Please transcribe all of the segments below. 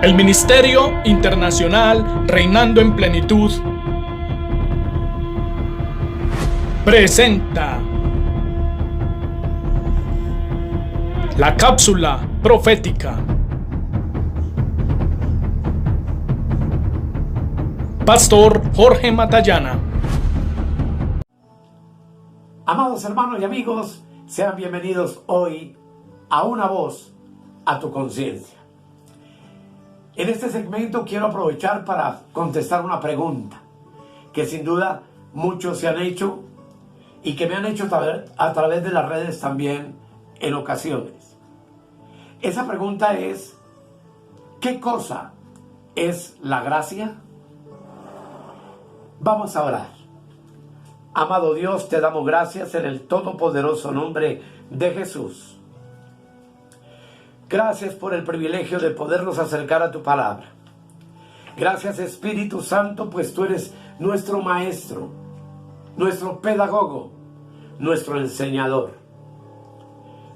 El Ministerio Internacional Reinando en Plenitud presenta la cápsula profética. Pastor Jorge Matallana. Amados hermanos y amigos, sean bienvenidos hoy a Una Voz a tu Conciencia. En este segmento quiero aprovechar para contestar una pregunta que sin duda muchos se han hecho y que me han hecho a través de las redes también en ocasiones. Esa pregunta es: ¿qué cosa es la gracia? Vamos a orar. Amado Dios, te damos gracias en el todopoderoso nombre de Jesús. Gracias por el privilegio de podernos acercar a tu palabra. Gracias, Espíritu Santo, pues tú eres nuestro maestro, nuestro pedagogo, nuestro enseñador.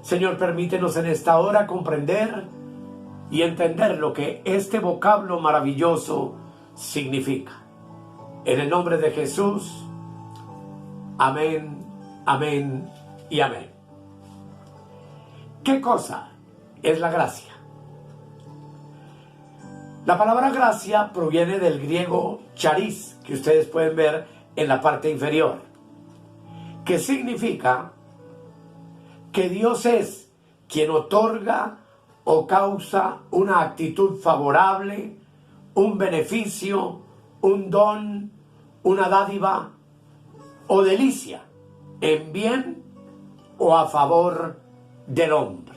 Señor, permítenos en esta hora comprender y entender lo que este vocablo maravilloso significa. En el nombre de Jesús, amén, amén y amén. ¿Qué cosa es la gracia? La palabra gracia proviene del griego charis, que ustedes pueden ver en la parte inferior, que significa que Dios es quien otorga o causa una actitud favorable, un beneficio, un don, una dádiva o delicia en bien o a favor del hombre.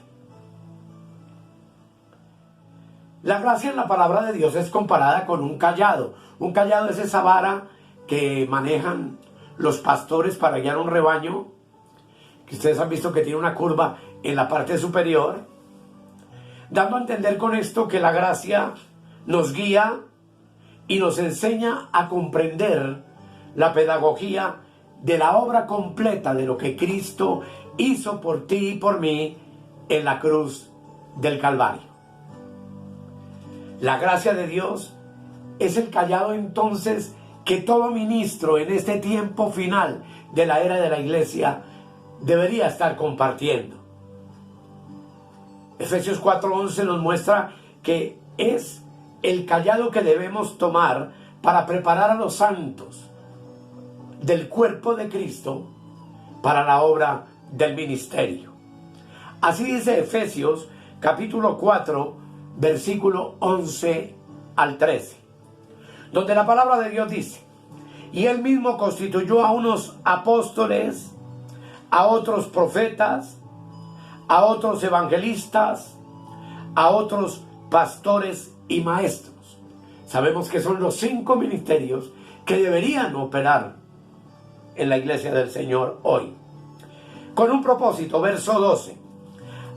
La gracia en la palabra de Dios es comparada con un cayado. Un cayado es esa vara que manejan los pastores para guiar un rebaño, que ustedes han visto que tiene una curva en la parte superior, dando a entender con esto que la gracia nos guía y nos enseña a comprender la pedagogía de la obra completa de lo que Cristo hizo por ti y por mí en la cruz del Calvario. La gracia de Dios es el cayado entonces que todo ministro en este tiempo final de la era de la iglesia debería estar compartiendo. Efesios 4:11 nos muestra que es el cayado que debemos tomar para preparar a los santos del cuerpo de Cristo para la obra del ministerio. Así dice Efesios capítulo 4, versículo 11 al 13, donde la palabra de Dios dice: y él mismo constituyó a unos apóstoles, a otros profetas, a otros evangelistas, a otros pastores y maestros. Sabemos que son los 5 ministerios que deberían operar en la iglesia del Señor hoy, con un propósito, verso 12,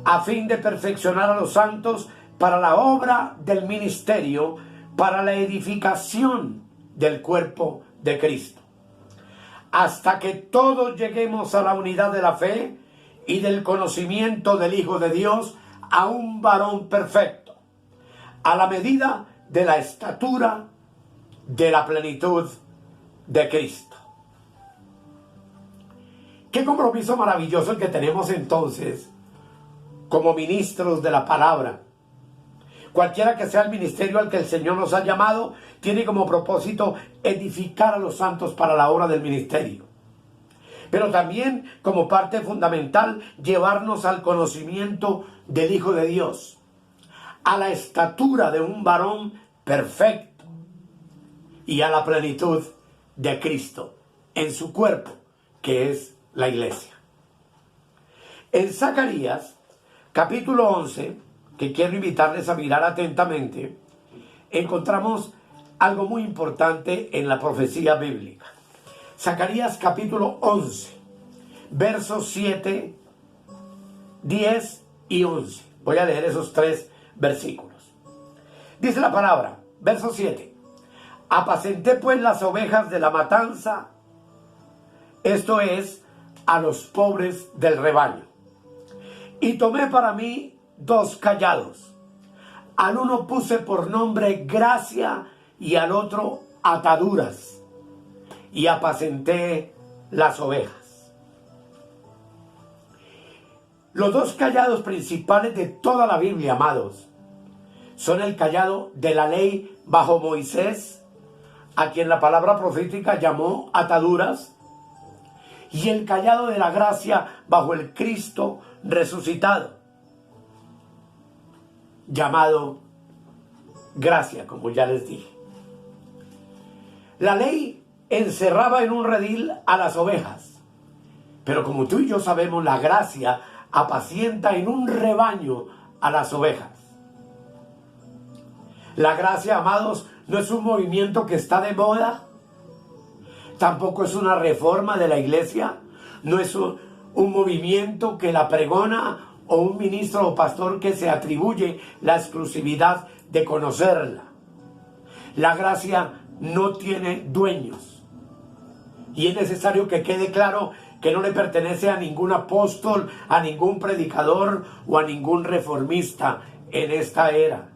a fin de perfeccionar a los santos para la obra del ministerio, para la edificación del cuerpo de Cristo, hasta que todos lleguemos a la unidad de la fe y del conocimiento del Hijo de Dios, a un varón perfecto, a la medida de la estatura de la plenitud de Cristo. Qué compromiso maravilloso el que tenemos entonces como ministros de la palabra. Cualquiera que sea el ministerio al que el Señor nos ha llamado, tiene como propósito edificar a los santos para la obra del ministerio. Pero también, como parte fundamental, llevarnos al conocimiento del Hijo de Dios, a la estatura de un varón perfecto y a la plenitud de Cristo en su cuerpo, que es la iglesia. En Zacarías, capítulo 11, que quiero invitarles a mirar atentamente, encontramos algo muy importante en la profecía bíblica. Zacarías capítulo 11, versos 7, 10 y 11. Voy a leer esos 3 versículos. Dice la palabra, verso 7: apacenté pues las ovejas de la matanza, esto es, a los pobres del rebaño, y tomé para mí 2 callados, Al uno puse por nombre gracia y al otro ataduras, y apacenté las ovejas. Los dos callados principales de toda la Biblia, amados, son el callado de la ley bajo Moisés, a quien la palabra profética llamó ataduras, y el callado de la gracia bajo el Cristo resucitado, llamado gracia, como ya les dije. La ley encerraba en un redil a las ovejas, pero como tú y yo sabemos, la gracia apacienta en un rebaño a las ovejas. La gracia, amados, no es un movimiento que está de moda, tampoco es una reforma de la iglesia, no es un movimiento que la pregona o un ministro o pastor que se atribuye la exclusividad de conocerla. La gracia no tiene dueños, y es necesario que quede claro que no le pertenece a ningún apóstol, a ningún predicador o a ningún reformista en esta era.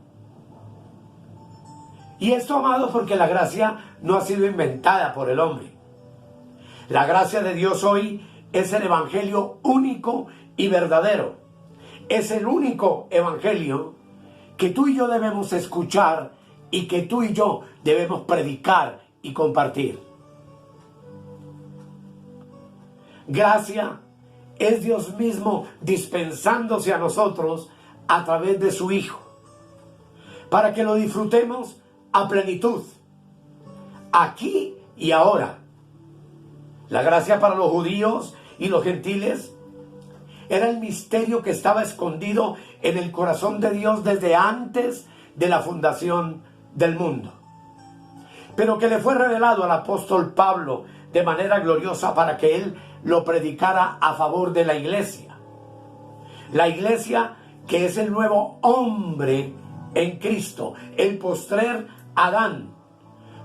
Y esto, amados, porque la gracia no ha sido inventada por el hombre. La gracia de Dios hoy es el evangelio único y verdadero. Es el único evangelio que tú y yo debemos escuchar y que tú y yo debemos predicar y compartir. Gracia es Dios mismo dispensándose a nosotros a través de su Hijo, para que lo disfrutemos a plenitud, aquí y ahora. La gracia para los judíos y los gentiles era el misterio que estaba escondido en el corazón de Dios desde antes de la fundación del mundo, pero que le fue revelado al apóstol Pablo de manera gloriosa para que él lo predicara a favor de la iglesia. La iglesia, que es el nuevo hombre en Cristo, el postrer Adán,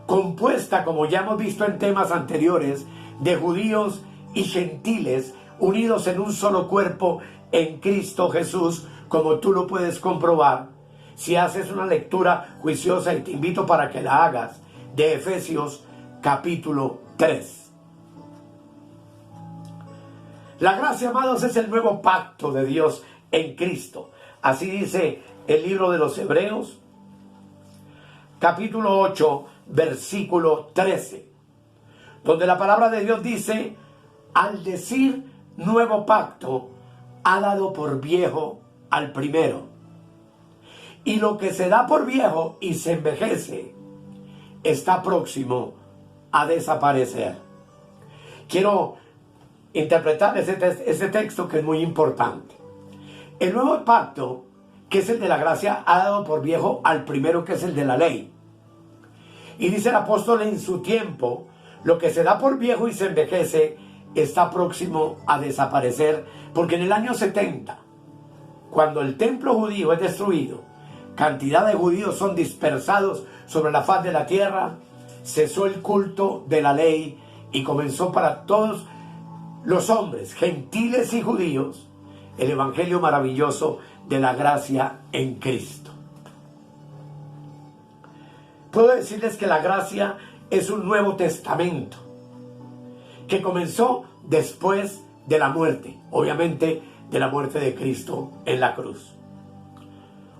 compuesta, como ya hemos visto en temas anteriores, de judíos y gentiles unidos en un solo cuerpo en Cristo Jesús, como tú lo puedes comprobar si haces una lectura juiciosa, y te invito para que la hagas, de Efesios capítulo 3. La gracia, amados, es el nuevo pacto de Dios en Cristo. Así dice el libro de los Hebreos, capítulo 8, versículo 13, donde la palabra de Dios dice: al decir nuevo pacto, ha dado por viejo al primero. Y lo que se da por viejo y se envejece, está próximo a desaparecer. Quiero interpretar ese texto, que es muy importante. El nuevo pacto, que es el de la gracia, ha dado por viejo al primero, que es el de la ley. Y dice el apóstol: en su tiempo, lo que se da por viejo y se envejece está próximo a desaparecer, porque en el año 70, cuando el templo judío es destruido, cantidad de judíos son dispersados sobre la faz de la tierra, cesó el culto de la ley y comenzó para todos los hombres, gentiles y judíos, el evangelio maravilloso de la gracia en Cristo. Puedo decirles que la gracia es un Nuevo Testamento que comenzó después de la muerte, obviamente de la muerte de Cristo en la cruz.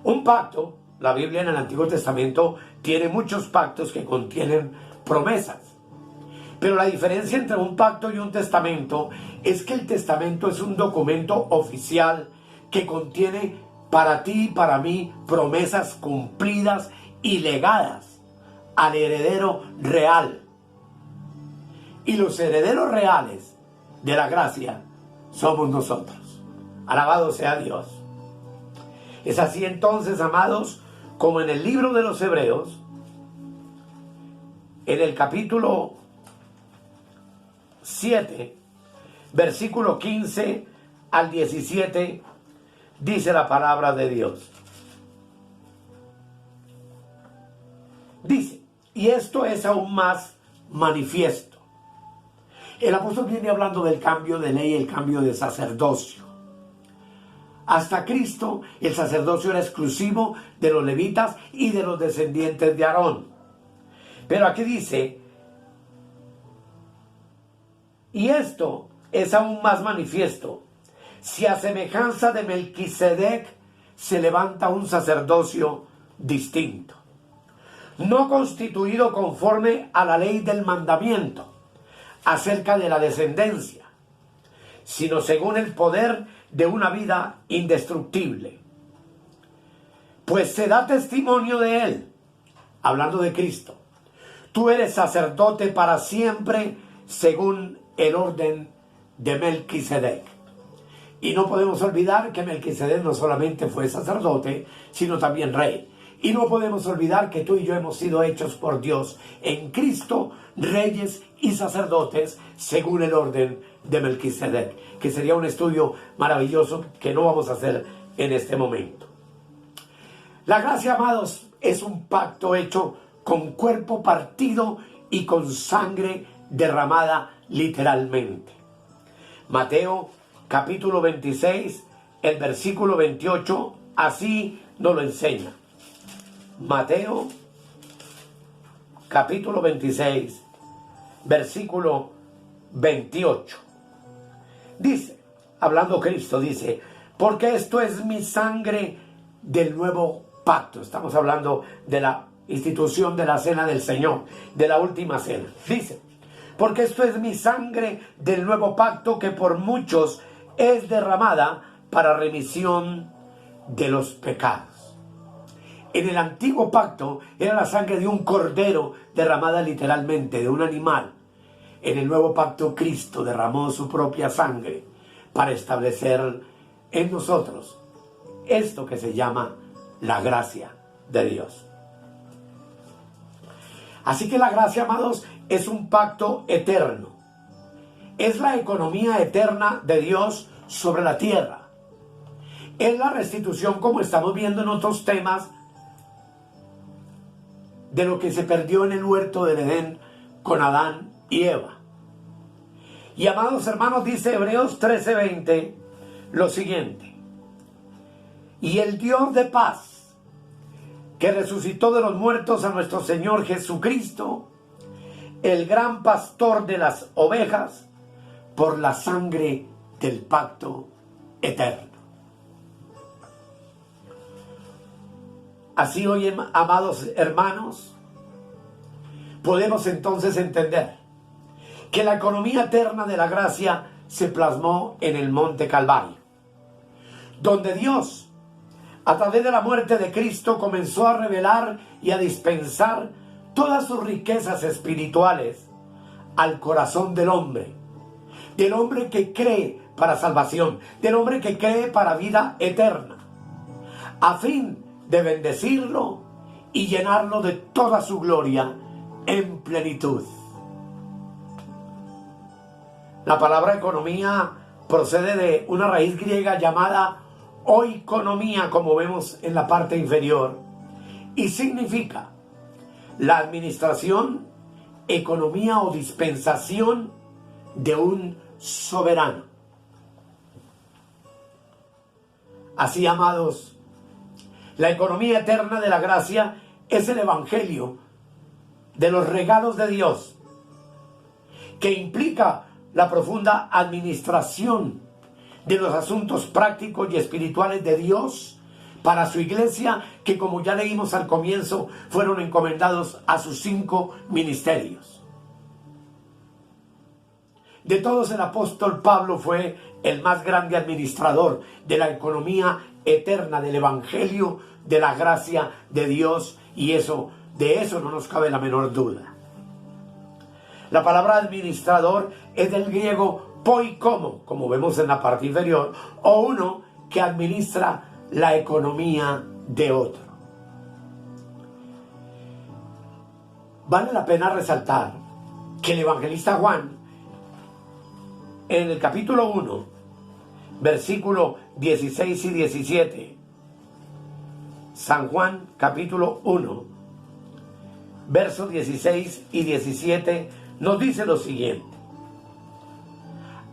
Un pacto, la Biblia en el Antiguo Testamento tiene muchos pactos que contienen promesas, pero la diferencia entre un pacto y un testamento es que el testamento es un documento oficial que contiene para ti y para mí promesas cumplidas y legadas al heredero real. Y los herederos reales de la gracia somos nosotros. Alabado sea Dios. Es así entonces, amados, como en el libro de los Hebreos, en el capítulo 7, versículo 15 al 17, dice la palabra de Dios. Dice: y esto es aún más manifiesto. El apóstol viene hablando del cambio de ley, el cambio de sacerdocio. hasta Cristo, el sacerdocio era exclusivo de los levitas y de los descendientes de Aarón. Pero aquí dice, y esto es aún más manifiesto, si a semejanza de Melquisedec se levanta un sacerdocio distinto, no constituido conforme a la ley del mandamiento acerca de la descendencia, sino según el poder de una vida indestructible. Pues se da testimonio de él, hablando de Cristo. Tú eres sacerdote para siempre según el orden de Melquisedec. Y no podemos olvidar que Melquisedec no solamente fue sacerdote, sino también rey. Y no podemos olvidar que tú y yo hemos sido hechos por Dios en Cristo, reyes y sacerdotes, según el orden de Melquisedec, que sería un estudio maravilloso que no vamos a hacer en este momento. La gracia, amados, es un pacto hecho con cuerpo partido y con sangre derramada literalmente. Mateo capítulo 26, el versículo 28, así nos lo enseña. Mateo capítulo 26, versículo 28. Dice, hablando Cristo, dice, porque esto es mi sangre del nuevo pacto. Estamos hablando de la institución de la cena del Señor, de la última cena. Dice, porque esto es mi sangre del nuevo pacto que por muchos es derramada para remisión de los pecados. En el antiguo pacto era la sangre de un cordero derramada literalmente, de un animal. En el nuevo pacto Cristo derramó su propia sangre para establecer en nosotros esto que se llama la gracia de Dios. Así que la gracia, amados, es un pacto eterno. Es la economía eterna de Dios sobre la tierra. Es la restitución, como estamos viendo en otros temas, de lo que se perdió en el huerto del Edén con Adán y Eva. Y amados hermanos, dice Hebreos 13:20 lo siguiente: y el Dios de paz, que resucitó de los muertos a nuestro Señor Jesucristo, el gran pastor de las ovejas, por la sangre del pacto eterno. Así hoy, amados hermanos, podemos entonces entender que la economía eterna de la gracia se plasmó en el Monte Calvario, donde Dios, a través de la muerte de Cristo, comenzó a revelar y a dispensar todas sus riquezas espirituales al corazón del hombre que cree para salvación, del hombre que cree para vida eterna, a fin de bendecirlo y llenarlo de toda su gloria en plenitud. La palabra economía procede de una raíz griega llamada oikonomía, como vemos en la parte inferior, y significa la administración, economía o dispensación de un soberano. Así, amados, la economía eterna de la gracia es el evangelio de los regalos de Dios, que implica la profunda administración de los asuntos prácticos y espirituales de Dios para su iglesia, que, como ya leímos al comienzo, fueron encomendados a sus 5 ministerios. De todos, el apóstol Pablo fue el más grande administrador de la economía eterna del evangelio de la gracia de Dios, y de eso no nos cabe la menor duda. La palabra administrador es del griego poikomo, como vemos en la parte inferior, o uno que administra la economía de otro. Vale la pena resaltar que el evangelista Juan, en el capítulo 1, versículo 16 y 17, San Juan capítulo 1, versos 16 y 17, nos dice lo siguiente: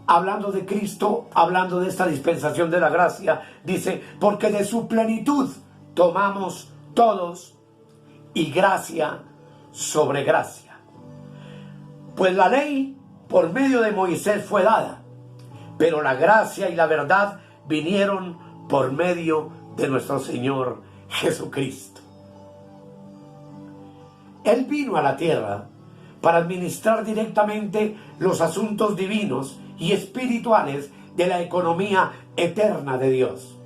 hablando de Cristo, hablando de esta dispensación de la gracia, dice, porque de su plenitud tomamos todos y gracia sobre gracia. Pues la ley por medio de Moisés fue dada, pero la gracia y la verdad vinieron por medio de nuestro Señor Jesucristo. Él vino a la tierra para administrar directamente los asuntos divinos y espirituales de la economía eterna de Dios.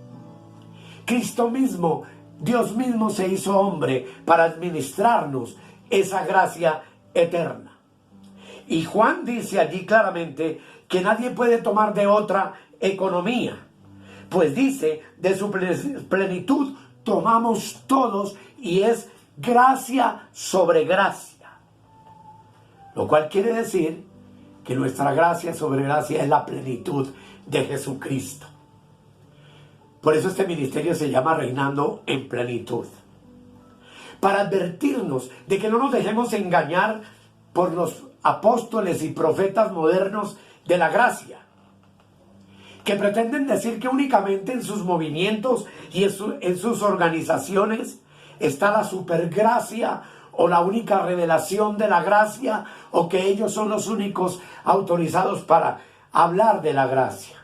Cristo mismo, Dios mismo se hizo hombre para administrarnos esa gracia eterna. Y Juan dice allí claramente que nadie puede tomar de otra economía, pues dice, de su plenitud tomamos todos y es gracia sobre gracia. Lo cual quiere decir que nuestra gracia sobre gracia es la plenitud de Jesucristo. Por eso este ministerio se llama Reinando en Plenitud. Para advertirnos de que no nos dejemos engañar por los apóstoles y profetas modernos de la gracia, que pretenden decir que únicamente en sus movimientos y en sus organizaciones está la supergracia o la única revelación de la gracia, o que ellos son los únicos autorizados para hablar de la gracia.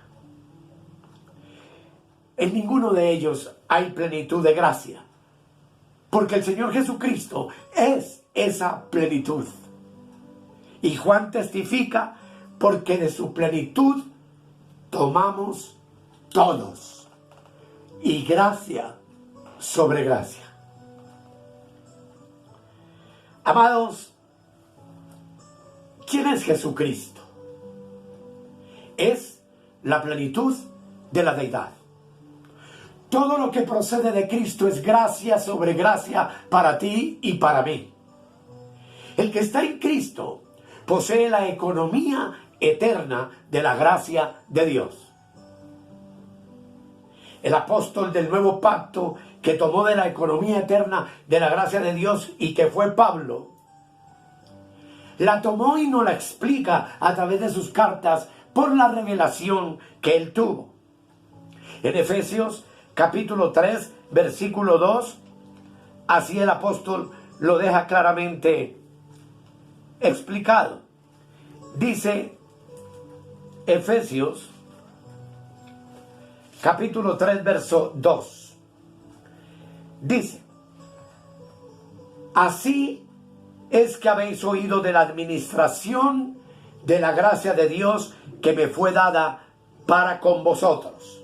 En ninguno de ellos hay plenitud de gracia, porque el Señor Jesucristo es esa plenitud. Y Juan testifica, porque de su plenitud tomamos todos, y gracia sobre gracia. Amados, ¿quién es Jesucristo? Es la plenitud de la deidad. Todo lo que procede de Cristo es gracia sobre gracia para ti y para mí. El que está en Cristo posee la economía eterna de la gracia de Dios. El apóstol del nuevo pacto que tomó de la economía eterna de la gracia de Dios y que fue Pablo, la tomó y nos la explica a través de sus cartas por la revelación que él tuvo. En Efesios capítulo 3, versículo 2, así el apóstol lo deja claramente explicado. Dice Efesios capítulo 3, verso 2. Dice, así es que habéis oído de la administración de la gracia de Dios que me fue dada para con vosotros.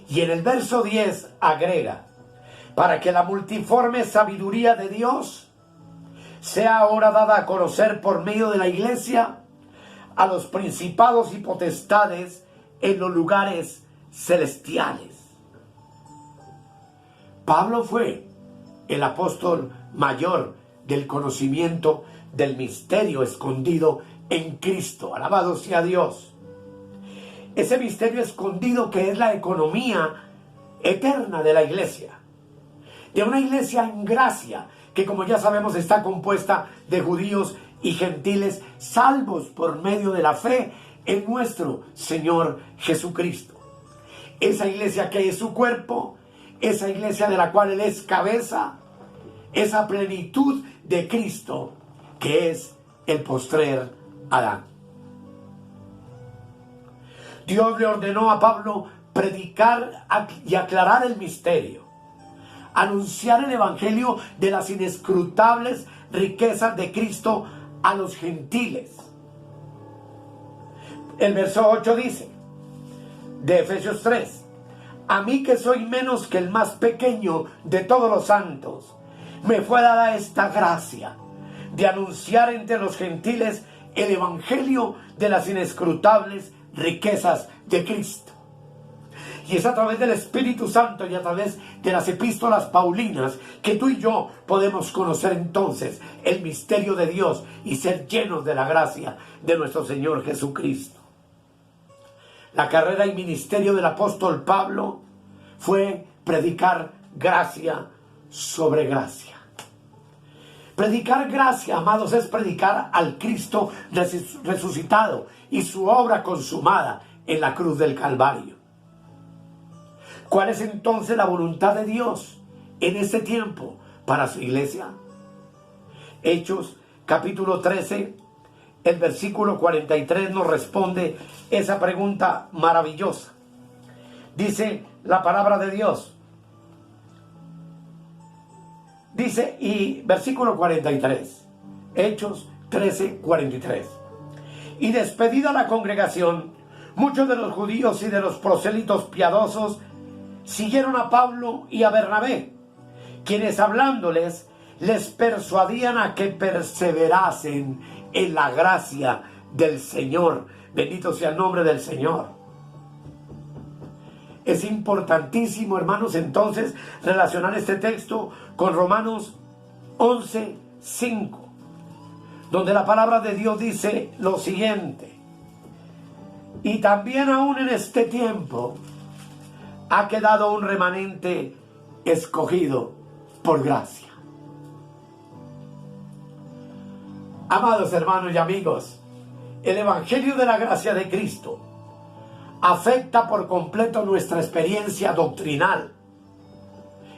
Y en el verso 10 agrega, para que la multiforme sabiduría de Dios sea ahora dada a conocer por medio de la iglesia a los principados y potestades en los lugares celestiales. Pablo fue el apóstol mayor del conocimiento del misterio escondido en Cristo. Alabado sea Dios. Ese misterio escondido que es la economía eterna de la iglesia. De una iglesia en gracia, que como ya sabemos está compuesta de judíos y gentiles salvos por medio de la fe en nuestro Señor Jesucristo. Esa iglesia que es su cuerpo, esa iglesia de la cual Él es cabeza, esa plenitud de Cristo que es el postrer Adán. Dios le ordenó a Pablo predicar y aclarar el misterio, anunciar el evangelio de las inescrutables riquezas de Cristo a los gentiles. El verso 8 dice, de Efesios 3, a mí que soy menos que el más pequeño de todos los santos, me fue dada esta gracia de anunciar entre los gentiles el evangelio de las inescrutables riquezas de Cristo. Y es a través del Espíritu Santo y a través de las epístolas paulinas que tú y yo podemos conocer entonces el misterio de Dios y ser llenos de la gracia de nuestro Señor Jesucristo. La carrera y ministerio del apóstol Pablo fue predicar gracia sobre gracia. Predicar gracia, amados, es predicar al Cristo resucitado y su obra consumada en la cruz del Calvario. ¿Cuál es entonces la voluntad de Dios en este tiempo para su iglesia? Hechos capítulo 13, el versículo 43 nos responde esa pregunta maravillosa. Dice la palabra de Dios. Dice, y versículo 43, Hechos 13, 43. Y despedida la congregación, muchos de los judíos y de los prosélitos piadosos siguieron a Pablo y a Bernabé, quienes hablándoles les persuadían a que perseverasen en la gracia del Señor. Bendito sea el nombre del Señor. Es importantísimo, hermanos, entonces relacionar este texto con Romanos 11, 5, donde la palabra de Dios dice lo siguiente: y también aún en este tiempo ha quedado un remanente escogido por gracia. Amados hermanos y amigos, el Evangelio de la gracia de Cristo afecta por completo nuestra experiencia doctrinal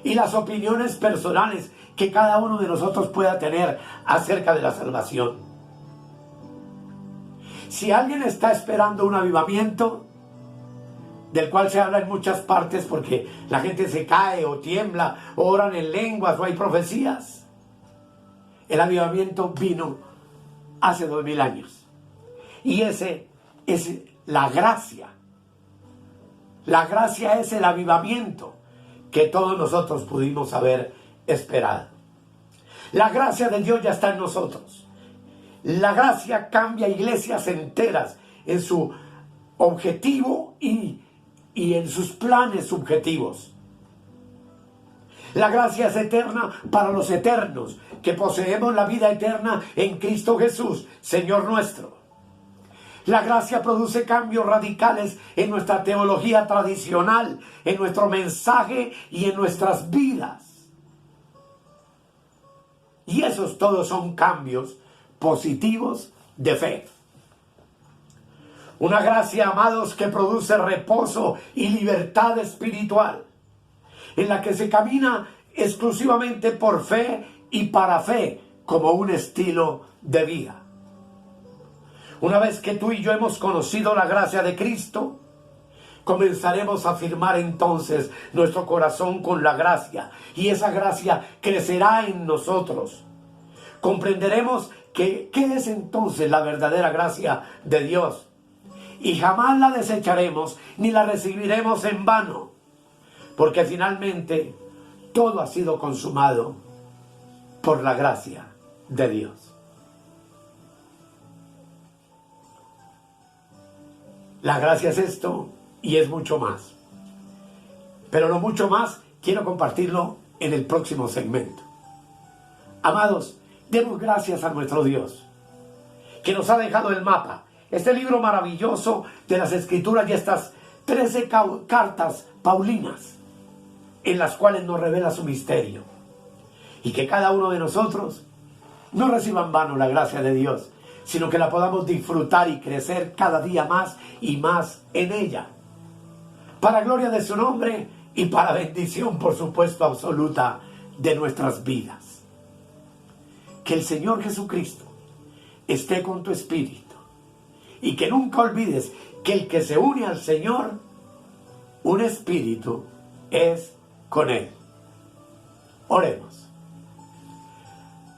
y las opiniones personales que cada uno de nosotros pueda tener acerca de la salvación. Si alguien está esperando un avivamiento, del cual se habla en muchas partes porque la gente se cae o tiembla, o oran en lenguas o hay profecías, el avivamiento vino hace 2000 años. Y ese es la gracia. La gracia es el avivamiento que todos nosotros pudimos haber esperado. La gracia de Dios ya está en nosotros. La gracia cambia iglesias enteras en su objetivo y en sus planes subjetivos. La gracia es eterna para los eternos, que poseemos la vida eterna en Cristo Jesús, Señor nuestro. La gracia produce cambios radicales en nuestra teología tradicional, en nuestro mensaje y en nuestras vidas. Y esos todos son cambios positivos de fe. Una gracia, amados, que produce reposo y libertad espiritual, en la que se camina exclusivamente por fe y para fe, como un estilo de vida. Una vez que tú y yo hemos conocido la gracia de Cristo, comenzaremos a afirmar entonces nuestro corazón con la gracia, y esa gracia crecerá en nosotros. Comprenderemos ¿qué es entonces la verdadera gracia de Dios? Y jamás la desecharemos ni la recibiremos en vano, porque finalmente todo ha sido consumado por la gracia de Dios. La gracia es esto y es mucho más. Pero lo mucho más quiero compartirlo en el próximo segmento. Amados, demos gracias a nuestro Dios, que nos ha dejado el mapa, este libro maravilloso de las Escrituras y estas 13 cartas paulinas, en las cuales nos revela su misterio. Y que cada uno de nosotros no reciba en vano la gracia de Dios, sino que la podamos disfrutar y crecer cada día más y más en ella, para gloria de su nombre y para bendición, por supuesto, absoluta de nuestras vidas. Que el Señor Jesucristo esté con tu espíritu, y que nunca olvides que el que se une al Señor, un espíritu es con Él. Oremos.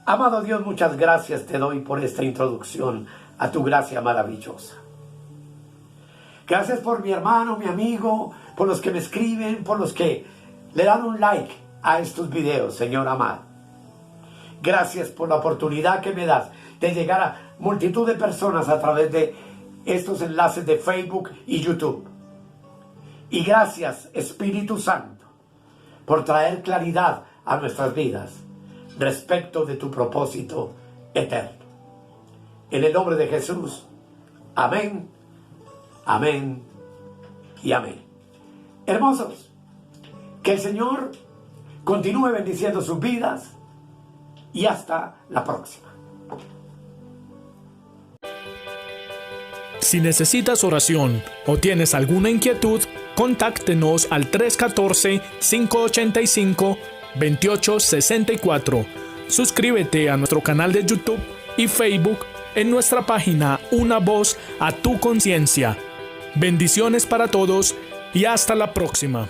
Amado Dios, muchas gracias te doy por esta introducción a tu gracia maravillosa. Gracias por mi hermano, mi amigo, por los que me escriben, por los que le dan un like a estos videos, Señor amado. Gracias por la oportunidad que me das de llegar a multitud de personas a través de estos enlaces de Facebook y YouTube. Y gracias, Espíritu Santo, por traer claridad a nuestras vidas respecto de tu propósito eterno. En el nombre de Jesús, amén, amén y amén. Hermosos, que el Señor continúe bendiciendo sus vidas y hasta la próxima. Si necesitas oración o tienes alguna inquietud, contáctenos al 314-585-2864. Suscríbete a nuestro canal de YouTube y Facebook en nuestra página Una Voz a tu Conciencia. Bendiciones para todos y hasta la próxima.